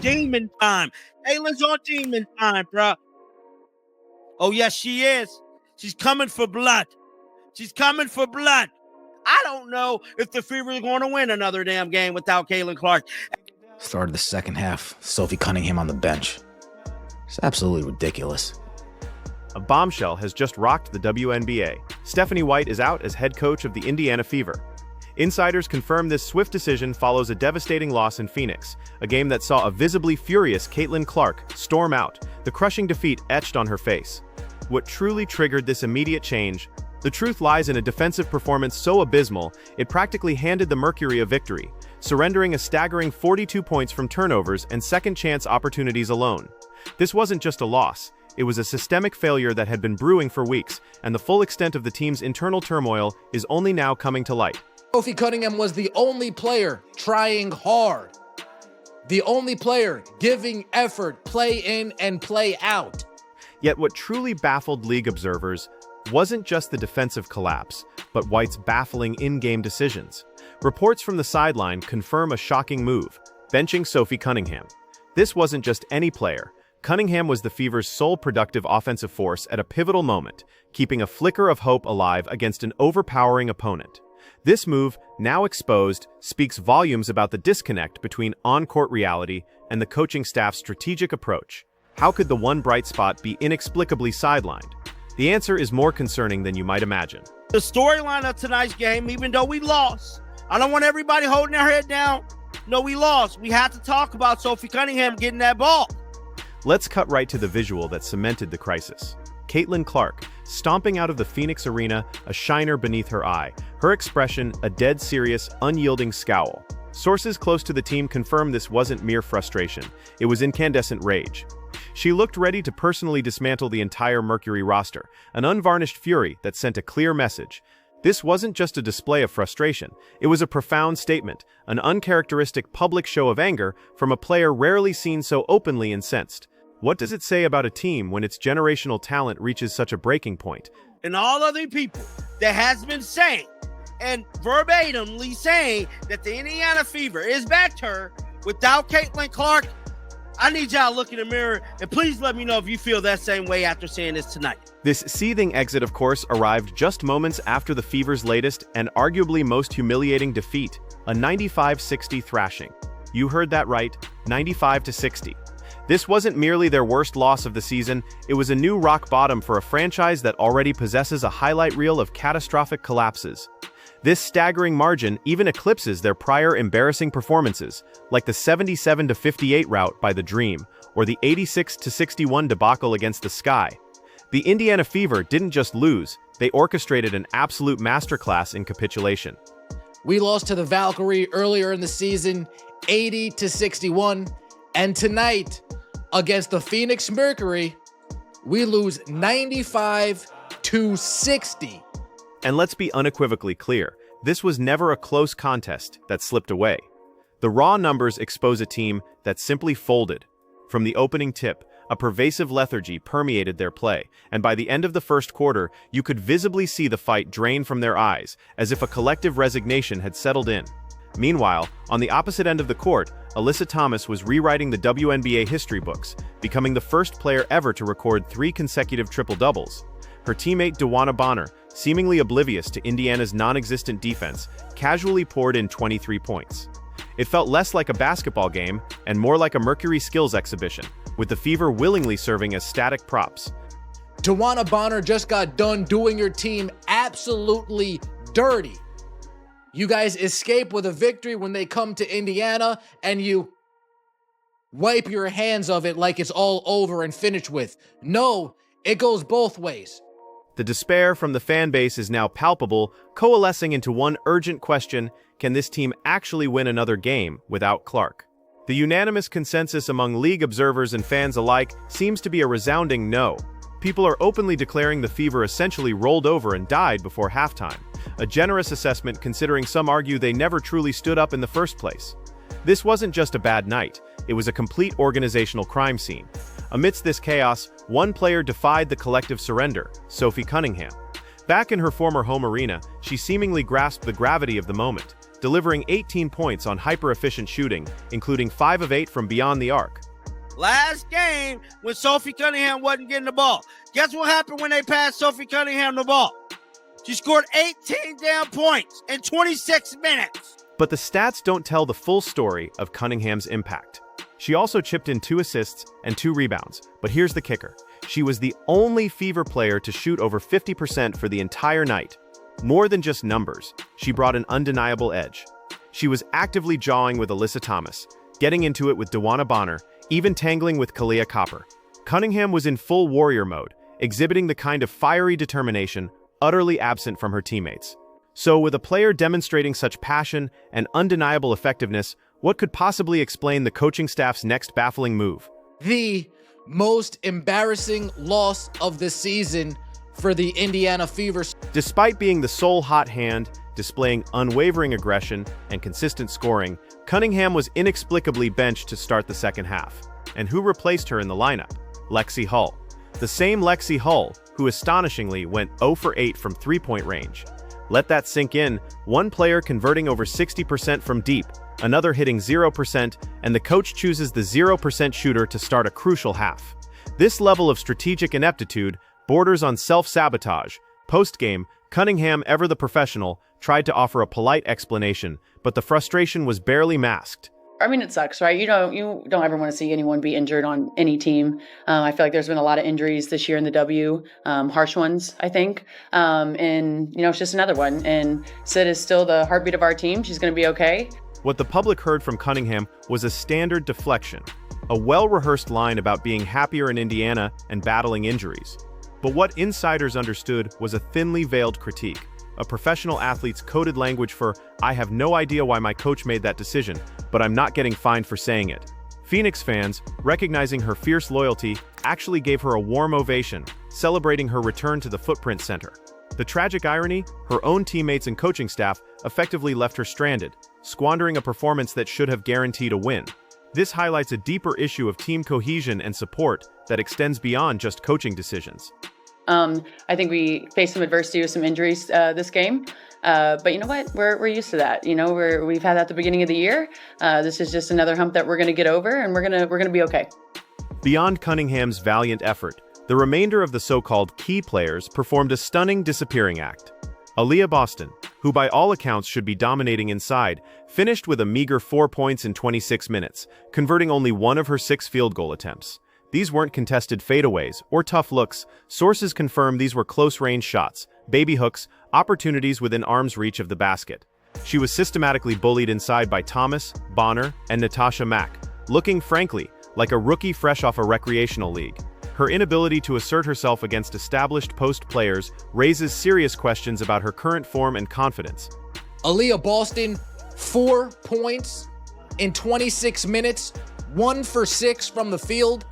demon time. Caitlyn's on demon time, bro. Oh, yes, she is. She's coming for blood. She's coming for blood. I don't know if the Fever is going to win another damn game without Caitlyn Clark. Started the second half, Sophie Cunningham on the bench. It's absolutely ridiculous. A bombshell has just rocked the WNBA. Stephanie White is out as head coach of the Indiana Fever. Insiders confirm this swift decision follows a devastating loss in Phoenix, a game that saw a visibly furious Caitlyn Clark storm out, the crushing defeat etched on her face. What truly triggered this immediate change? The truth lies in a defensive performance so abysmal, it practically handed the Mercury a victory, surrendering a staggering 42 points from turnovers and second-chance opportunities alone. This wasn't just a loss. It was a systemic failure that had been brewing for weeks, and the full extent of the team's internal turmoil is only now coming to light. Sophie Cunningham was the only player trying hard. The only player giving effort, play in and play out. Yet what truly baffled league observers wasn't just the defensive collapse, but White's baffling in-game decisions. Reports from the sideline confirm a shocking move, benching Sophie Cunningham. This wasn't just any player. Cunningham was the Fever's sole productive offensive force at a pivotal moment, keeping a flicker of hope alive against an overpowering opponent. This move, now exposed, speaks volumes about the disconnect between on-court reality and the coaching staff's strategic approach. How could the one bright spot be inexplicably sidelined? The answer is more concerning than you might imagine. The storyline of tonight's game, even though we lost, I don't want everybody holding their head down. No, we lost. We have to talk about Sophie Cunningham getting that ball. Let's cut right to the visual that cemented the crisis. Caitlyn Clark, stomping out of the Phoenix arena, a shiner beneath her eye, her expression a dead serious, unyielding scowl. Sources close to the team confirm this wasn't mere frustration, it was incandescent rage. She looked ready to personally dismantle the entire Mercury roster, an unvarnished fury that sent a clear message. This wasn't just a display of frustration, it was a profound statement, an uncharacteristic public show of anger from a player rarely seen so openly incensed. What does it say about a team when its generational talent reaches such a breaking point? And all other people that has been saying and verbatimly saying that the Indiana Fever is back to her without Caitlyn Clark, I need y'all to look in the mirror and please let me know if you feel that same way after seeing this tonight. This seething exit, of course, arrived just moments after the Fever's latest and arguably most humiliating defeat, a 95-60 thrashing. You heard that right, 95-60. This wasn't merely their worst loss of the season, it was a new rock bottom for a franchise that already possesses a highlight reel of catastrophic collapses. This staggering margin even eclipses their prior embarrassing performances, like the 77-58 rout by the Dream, or the 86-61 debacle against the Sky. The Indiana Fever didn't just lose, they orchestrated an absolute masterclass in capitulation. We lost to the Valkyrie earlier in the season, 80-61, and tonight, against the Phoenix Mercury, we lose 95-60. And let's be unequivocally clear, this was never a close contest that slipped away. The raw numbers expose a team that simply folded. From the opening tip, a pervasive lethargy permeated their play, and by the end of the first quarter, you could visibly see the fight drain from their eyes, as if a collective resignation had settled in. Meanwhile, on the opposite end of the court, Alyssa Thomas was rewriting the WNBA history books, becoming the first player ever to record 3 consecutive triple-doubles. Her teammate DeWanna Bonner, seemingly oblivious to Indiana's non-existent defense, casually poured in 23 points. It felt less like a basketball game and more like a Mercury skills exhibition, with the Fever willingly serving as static props. DeWanna Bonner just got done doing your team absolutely dirty. You guys escape with a victory when they come to Indiana, and you wipe your hands of it like it's all over and finished with. No, it goes both ways. The despair from the fan base is now palpable, coalescing into one urgent question: can this team actually win another game without Clark? The unanimous consensus among league observers and fans alike seems to be a resounding no. People are openly declaring the Fever essentially rolled over and died before halftime, a generous assessment considering some argue they never truly stood up in the first place. This wasn't just a bad night, it was a complete organizational crime scene. Amidst this chaos, one player defied the collective surrender, Sophie Cunningham. Back in her former home arena, she seemingly grasped the gravity of the moment. delivering 18 points on hyper-efficient shooting, including 5 of 8 from beyond the arc. Last game, when Sophie Cunningham wasn't getting the ball, guess what happened when they passed Sophie Cunningham the ball? She scored 18 damn points in 26 minutes. But the stats don't tell the full story of Cunningham's impact. She also chipped in 2 assists and 2 rebounds, but here's the kicker. She was the only Fever player to shoot over 50% for the entire night. More than just numbers, she brought an undeniable edge. She was actively jawing with Alyssa Thomas, getting into it with DeWanna Bonner, even tangling with Kalia Copper. Cunningham was in full warrior mode, exhibiting the kind of fiery determination utterly absent from her teammates. So with a player demonstrating such passion and undeniable effectiveness, what could possibly explain the coaching staff's next baffling move? The most embarrassing loss of the season for the Indiana Fever. Despite being the sole hot hand, displaying unwavering aggression and consistent scoring, Cunningham was inexplicably benched to start the second half. And who replaced her in the lineup? Lexi Hull. The same Lexi Hull, who astonishingly went 0 for 8 from three-point range. Let that sink in, one player converting over 60% from deep, another hitting 0%, and the coach chooses the 0% shooter to start a crucial half. This level of strategic ineptitude borders on self-sabotage. Post-game, Cunningham, ever the professional, tried to offer a polite explanation, but the frustration was barely masked. I mean, it sucks, right? You don't ever want to see anyone be injured on any team. I feel like there's been a lot of injuries this year in the W, harsh ones, I think. And, it's just another one. And Sid is still the heartbeat of our team. She's going to be okay. What the public heard from Cunningham was a standard deflection, a well-rehearsed line about being happier in Indiana and battling injuries. But what insiders understood was a thinly veiled critique, a professional athlete's coded language for, "I have no idea why my coach made that decision, but I'm not getting fined for saying it." Phoenix fans, recognizing her fierce loyalty, actually gave her a warm ovation, celebrating her return to the Footprint Center. The tragic irony, her own teammates and coaching staff effectively left her stranded, squandering a performance that should have guaranteed a win. This highlights a deeper issue of team cohesion and support that extends beyond just coaching decisions. I think we faced some adversity with some injuries this game, but you know what? We're used to that. We've had that at the beginning of the year. This is just another hump that we're going to get over, and we're gonna be okay. Beyond Cunningham's valiant effort, the remainder of the so-called key players performed a stunning disappearing act. Aaliyah Boston, who by all accounts should be dominating inside, finished with a meager 4 points in 26 minutes, converting only 1 of her 6 field goal attempts. These weren't contested fadeaways or tough looks. Sources confirm these were close-range shots, baby hooks, opportunities within arm's reach of the basket. She was systematically bullied inside by Thomas, Bonner, and Natasha Mack, looking, frankly, like a rookie fresh off a recreational league. Her inability to assert herself against established post players raises serious questions about her current form and confidence. Aaliyah Boston, 4 points in 26 minutes, 1 for 6 from the field.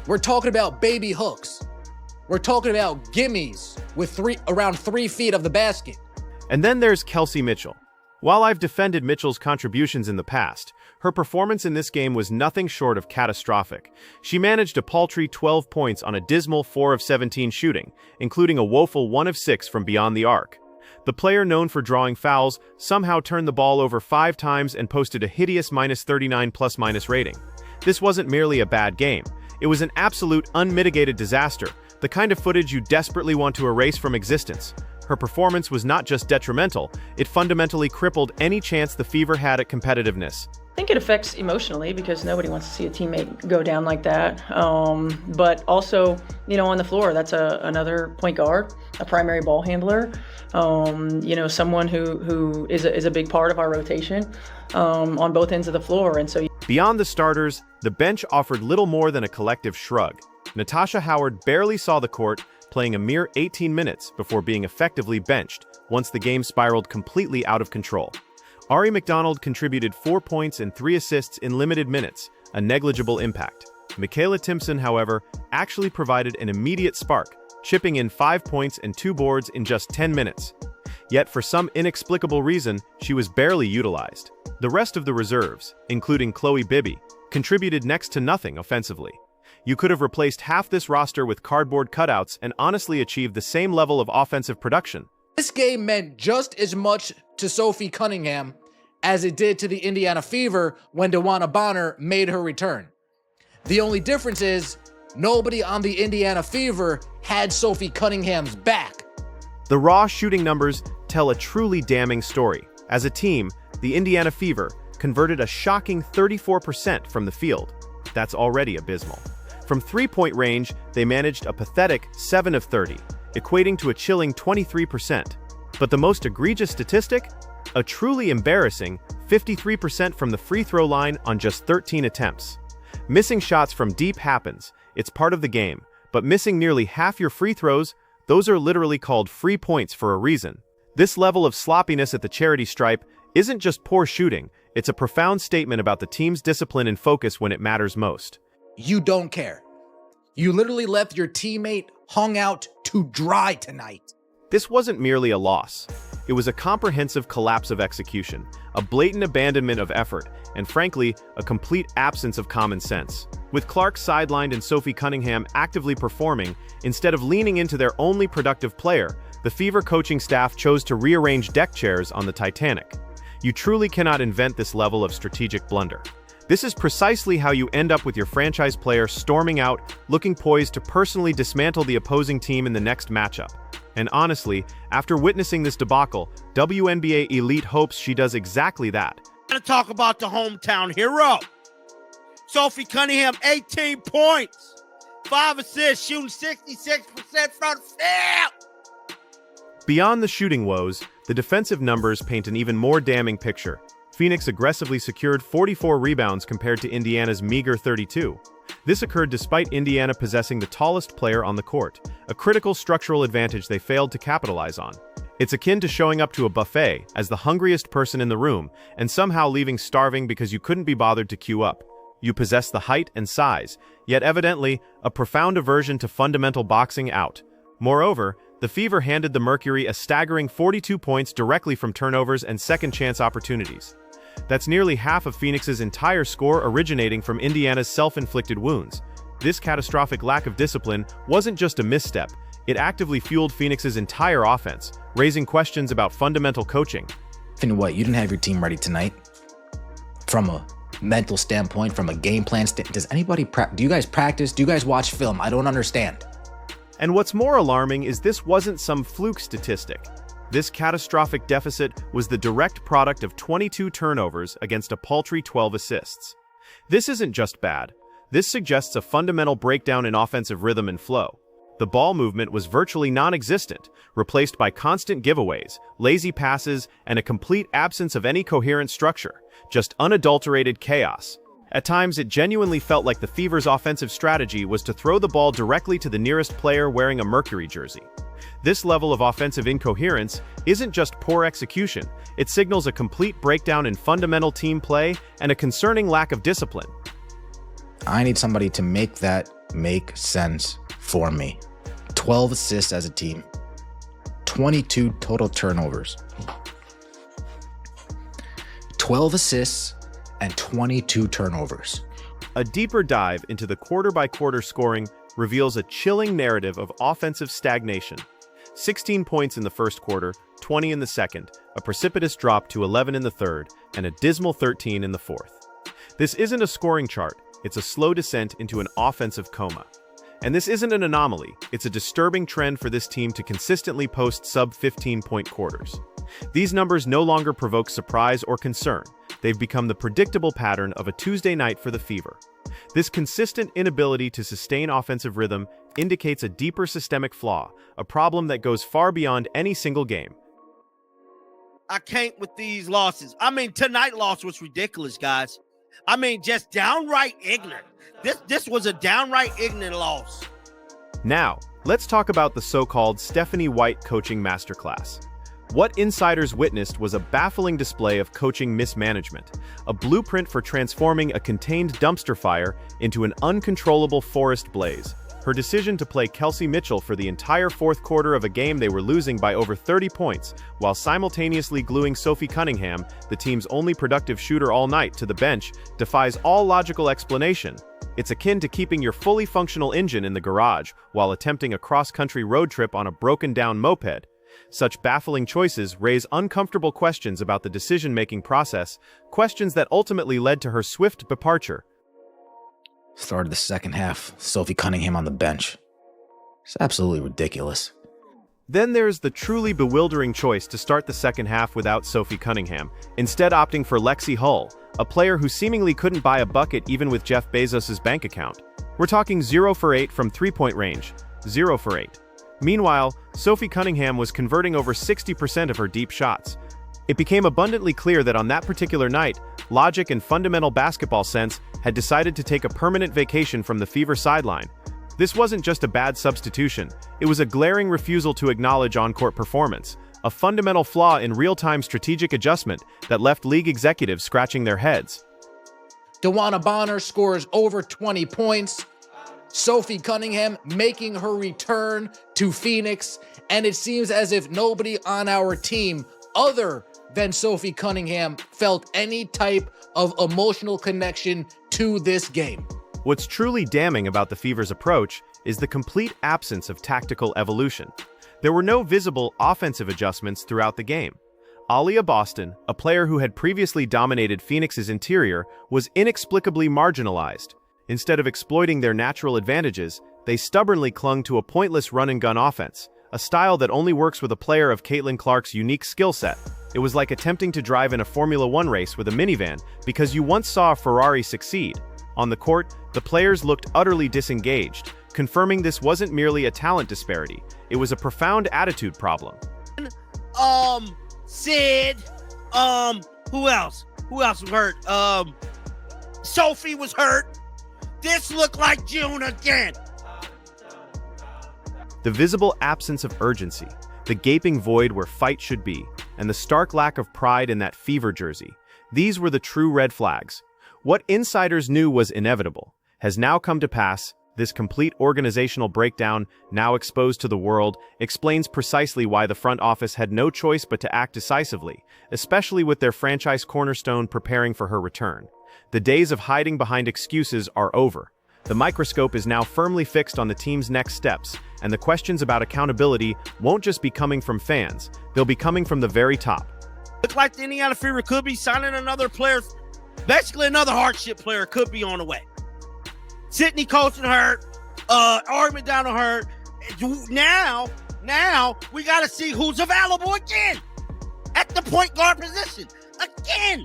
We're talking about baby hooks. We're talking about gimmies with around 3 feet of the basket. And then there's Kelsey Mitchell. While I've defended Mitchell's contributions in the past, her performance in this game was nothing short of catastrophic. She managed a paltry 12 points on a dismal 4 of 17 shooting, including a woeful 1 of 6 from beyond the arc. The player known for drawing fouls somehow turned the ball over 5 times and posted a hideous -39 plus-minus rating. This wasn't merely a bad game. It was an absolute unmitigated disaster, the kind of footage you desperately want to erase from existence. Her performance was not just detrimental, it fundamentally crippled any chance the Fever had at competitiveness. I think it affects emotionally because nobody wants to see a teammate go down like that. But also, on the floor, that's another point guard, a primary ball handler, someone who is a big part of our rotation on both ends of the floor. And so beyond the starters, the bench offered little more than a collective shrug. Natasha Howard barely saw the court, playing a mere 18 minutes before being effectively benched once the game spiraled completely out of control. Ari McDonald contributed 4 points and 3 assists in limited minutes, a negligible impact. Michaela Timpson, however, actually provided an immediate spark, chipping in 5 points and 2 boards in just 10 minutes. Yet for some inexplicable reason, she was barely utilized. The rest of the reserves, including Chloe Bibby, contributed next to nothing offensively. You could have replaced half this roster with cardboard cutouts and honestly achieved the same level of offensive production, This game meant just as much to Sophie Cunningham as it did to the Indiana Fever when DeWanna Bonner made her return. The only difference is nobody on the Indiana Fever had Sophie Cunningham's back. The raw shooting numbers tell a truly damning story. As a team, the Indiana Fever converted a shocking 34% from the field. That's already abysmal. From three-point range, they managed a pathetic 7 of 30, equating to a chilling 23%. But the most egregious statistic? A truly embarrassing 53% from the free throw line on just 13 attempts. Missing shots from deep happens, it's part of the game, but missing nearly half your free throws, those are literally called free points for a reason. This level of sloppiness at the charity stripe isn't just poor shooting, it's a profound statement about the team's discipline and focus when it matters most. You don't care. You literally left your teammate hung out to dry tonight. This wasn't merely a loss. It was a comprehensive collapse of execution, a blatant abandonment of effort, and frankly, a complete absence of common sense. With Clark sidelined and Sophie Cunningham actively performing, instead of leaning into their only productive player, the Fever coaching staff chose to rearrange deck chairs on the Titanic. You truly cannot invent this level of strategic blunder. This is precisely how you end up with your franchise player storming out, looking poised to personally dismantle the opposing team in the next matchup. And honestly, after witnessing this debacle, WNBA Elite hopes she does exactly that. I'm going to talk about the hometown hero. Sophie Cunningham, 18 points, 5 assists, shooting 66% from the field. Beyond the shooting woes, the defensive numbers paint an even more damning picture. Phoenix aggressively secured 44 rebounds compared to Indiana's meager 32. This occurred despite Indiana possessing the tallest player on the court, a critical structural advantage they failed to capitalize on. It's akin to showing up to a buffet as the hungriest person in the room and somehow leaving starving because you couldn't be bothered to queue up. You possess the height and size, yet evidently a profound aversion to fundamental boxing out. Moreover, the Fever handed the Mercury a staggering 42 points directly from turnovers and second-chance opportunities. That's nearly half of Phoenix's entire score originating from Indiana's self-inflicted wounds. This catastrophic lack of discipline wasn't just a misstep, it actively fueled Phoenix's entire offense, raising questions about fundamental coaching. And what, you didn't have your team ready tonight? From a mental standpoint, from a game plan standpoint, does anybody do you guys practice? Do you guys watch film? I don't understand. And what's more alarming is this wasn't some fluke statistic. This catastrophic deficit was the direct product of 22 turnovers against a paltry 12 assists. This isn't just bad. This suggests a fundamental breakdown in offensive rhythm and flow. The ball movement was virtually non-existent, replaced by constant giveaways, lazy passes, and a complete absence of any coherent structure, just unadulterated chaos. At times, it genuinely felt like the Fever's offensive strategy was to throw the ball directly to the nearest player wearing a Mercury jersey. This level of offensive incoherence isn't just poor execution, it signals a complete breakdown in fundamental team play and a concerning lack of discipline. I need somebody to make that make sense for me. 12 assists as a team, 22 total turnovers. 12 assists and 22 turnovers. A deeper dive into the quarter-by-quarter scoring reveals a chilling narrative of offensive stagnation. 16 points in the first quarter, 20 in the second, a precipitous drop to 11 in the third, and a dismal 13 in the fourth. This isn't a scoring chart, it's a slow descent into an offensive coma. And this isn't an anomaly, it's a disturbing trend for this team to consistently post sub-15-point quarters. These numbers no longer provoke surprise or concern. They've become the predictable pattern of a Tuesday night for the Fever. This consistent inability to sustain offensive rhythm indicates a deeper systemic flaw, a problem that goes far beyond any single game. I can't with these losses. I mean, tonight's loss was ridiculous, guys. I mean, just downright ignorant. This was a downright ignorant loss. Now, let's talk about the so-called Stephanie White coaching masterclass. What insiders witnessed was a baffling display of coaching mismanagement, a blueprint for transforming a contained dumpster fire into an uncontrollable forest blaze. Her decision to play Kelsey Mitchell for the entire fourth quarter of a game they were losing by over 30 points, while simultaneously gluing Sophie Cunningham, the team's only productive shooter all night, to the bench, defies all logical explanation. It's akin to keeping your fully functional engine in the garage while attempting a cross-country road trip on a broken-down moped. Such baffling choices raise uncomfortable questions about the decision-making process, questions that ultimately led to her swift departure. Started the second half, Sophie Cunningham on the bench. It's absolutely ridiculous. Then there's the truly bewildering choice to start the second half without Sophie Cunningham, instead opting for Lexi Hull, a player who seemingly couldn't buy a bucket even with Jeff Bezos' bank account. We're talking 0 for 8 from three-point range, 0 for 8. Meanwhile, Sophie Cunningham was converting over 60% of her deep shots. It became abundantly clear that on that particular night, logic and fundamental basketball sense had decided to take a permanent vacation from the Fever sideline. This wasn't just a bad substitution, it was a glaring refusal to acknowledge on-court performance, a fundamental flaw in real-time strategic adjustment that left league executives scratching their heads. DeWanna Bonner scores over 20 points. Sophie Cunningham making her return to Phoenix, and it seems as if nobody on our team other than Sophie Cunningham felt any type of emotional connection to this game. What's truly damning about the Fever's approach is the complete absence of tactical evolution. There were no visible offensive adjustments throughout the game. Aaliyah Boston, a player who had previously dominated Phoenix's interior, was inexplicably marginalized. Instead of exploiting their natural advantages, they stubbornly clung to a pointless run-and-gun offense, a style that only works with a player of Caitlyn Clark's unique skill set. It was like attempting to drive in a Formula One race with a minivan because you once saw a Ferrari succeed. On the court, the players looked utterly disengaged, confirming this wasn't merely a talent disparity, it was a profound attitude problem. Sid, who else? Who else was hurt? Sophie was hurt. This looked like June again. The visible absence of urgency, the gaping void where fight should be, and the stark lack of pride in that Fever jersey, these were the true red flags. What insiders knew was inevitable has now come to pass. This complete organizational breakdown, now exposed to the world, explains precisely why the front office had no choice but to act decisively, especially with their franchise cornerstone preparing for her return. The days of hiding behind excuses are over. The microscope is now firmly fixed on the team's next steps, and the questions about accountability won't just be coming from fans, they'll be coming from the very top. Looks like the Indiana Fever could be signing another player. Basically, another hardship player could be on the way. Sydney Colson hurt. Ari McDonald hurt. Now we got to see who's available again at the point guard position. Again,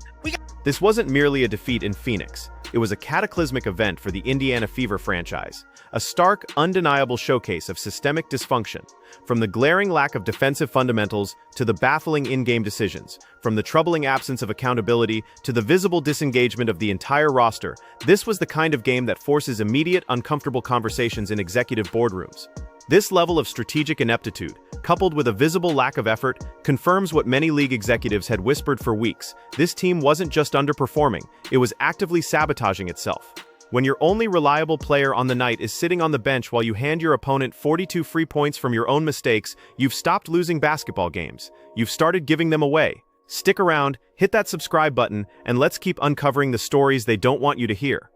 This wasn't merely a defeat in Phoenix. It was a cataclysmic event for the Indiana Fever franchise, a stark, undeniable showcase of systemic dysfunction. From the glaring lack of defensive fundamentals to the baffling in-game decisions, from the troubling absence of accountability to the visible disengagement of the entire roster, this was the kind of game that forces immediate, uncomfortable conversations in executive boardrooms. This level of strategic ineptitude, coupled with a visible lack of effort, confirms what many league executives had whispered for weeks. This team wasn't just underperforming, it was actively sabotaging itself. When your only reliable player on the night is sitting on the bench while you hand your opponent 42 free points from your own mistakes, you've stopped losing basketball games. You've started giving them away. Stick around, hit that subscribe button, and let's keep uncovering the stories they don't want you to hear.